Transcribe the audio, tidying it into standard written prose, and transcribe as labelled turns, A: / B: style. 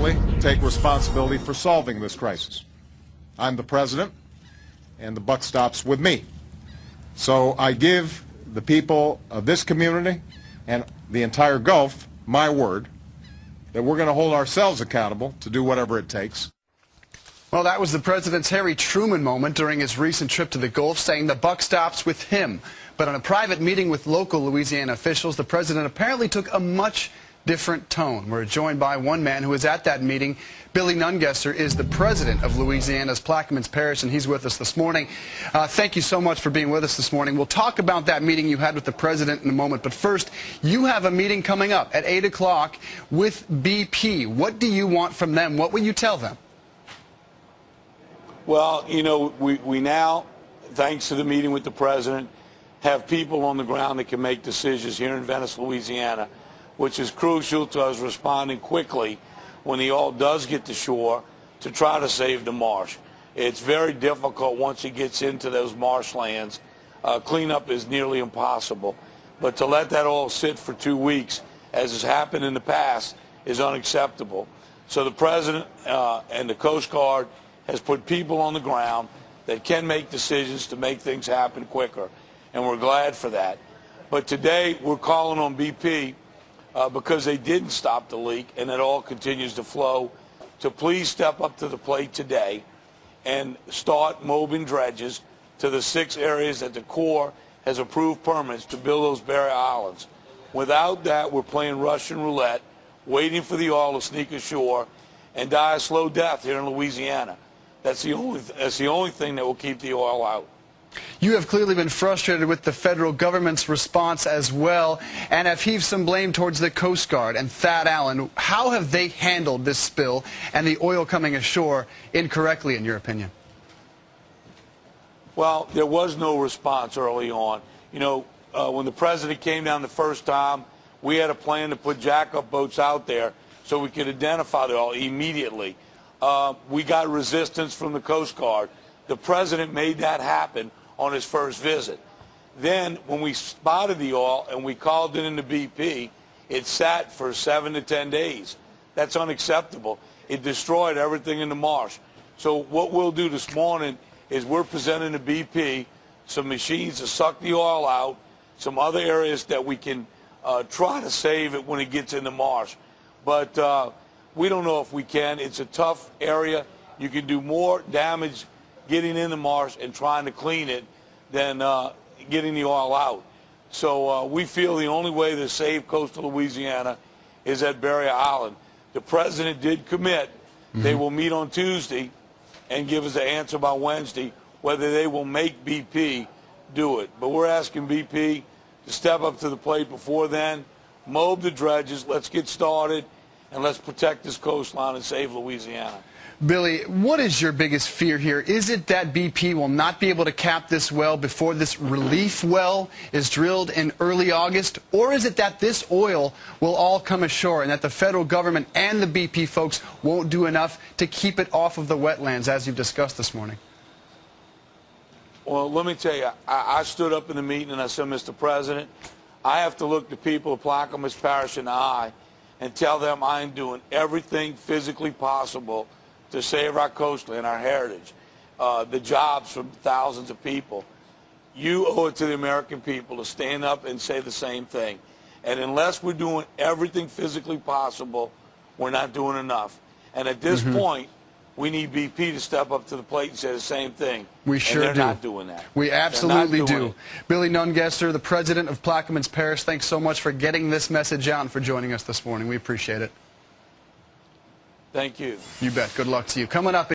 A: personally take responsibility for solving this crisis. I'm the president, and the buck stops with me. So I give the people of this community and the entire Gulf my word that we're going to hold ourselves accountable to do whatever it takes.
B: Well, that was the president's Harry Truman moment during his recent trip to the Gulf, saying the buck stops with him. But on a private meeting with local Louisiana officials, the president apparently took a much different tone. We're joined by one man who was at that meeting. Billy Nungesser is the president of Louisiana's Plaquemines Parish, and he's with us this morning. Thank you so much for being with us this morning. We'll talk about that meeting you had with the president in a moment, but first, you have a meeting coming up at 8 o'clock with BP. What do you want from them? What will you tell them?
C: Well, you know, we now, thanks to the meeting with the president, have people on the ground that can make decisions here in Venice, Louisiana, which is crucial to us responding quickly when the oil does get to shore to try to save the marsh. It's very difficult once it gets into those marshlands. Cleanup is nearly impossible. But to let that oil sit for 2 weeks, as has happened in the past, is unacceptable. So the president and the Coast Guard has put people on the ground that can make decisions to make things happen quicker, and we're glad for that. But today we're calling on BP because they didn't stop the leak and it all continues to flow, to please step up to the plate today and start moving dredges to the 6 areas that the Corps has approved permits to build those barrier islands. Without that, we're playing Russian roulette, waiting for the oil to sneak ashore and die a slow death here in Louisiana. That's the only thing that will keep the oil out.
B: You have clearly been frustrated with the federal government's response as well, and have heaved some blame towards the Coast Guard and Thad Allen. How have they handled this spill and the oil coming ashore incorrectly, in your opinion?
C: Well, there was no response early on. You know, when the president came down the first time, we had a plan to put jack-up boats out there so we could identify the oil immediately. We got resistance from the Coast Guard. The president made that happen on his first visit. Then when we spotted the oil and we called it into BP, it sat for 7 to 10 days. That's unacceptable. It destroyed everything in the marsh. So what we'll do this morning is we're presenting to BP some machines to suck the oil out, some other areas that we can try to save it when it gets in the marsh. But we don't know if we can. It's a tough area. You can do more damage getting in the marsh and trying to clean it than getting the oil out. So we feel the only way to save coastal Louisiana is at Barrier Island. The president did commit. They will meet on Tuesday and give us an answer by Wednesday whether they will make BP do it. But we're asking BP to step up to the plate before then, mow the dredges, let's get started, and let's protect this coastline and save Louisiana.
B: Billy, what is your biggest fear here? Is it that BP will not be able to cap this well before this relief well is drilled in early August? Or is it that this oil will all come ashore and that the federal government and the BP folks won't do enough to keep it off of the wetlands, as you've discussed this morning?
C: Well, let me tell you, I stood up in the meeting and I said, Mr. President, I have to look the people of Plaquemines Parish in the eye and tell them I am doing everything physically possible to save our coastline, our heritage, the jobs from thousands of people. You owe it to the American people to stand up and say the same thing. And unless we're doing everything physically possible, we're not doing enough. And at this point, we need BP to step up to the plate and say the same thing.
B: We sure do.
C: And they're not doing that.
B: We absolutely do. Billy Nungesser, the president of Plaquemines Parish, thanks so much for getting this message out and for joining us this morning. We appreciate it.
C: Thank you.
B: You bet. Good luck to you. Coming up.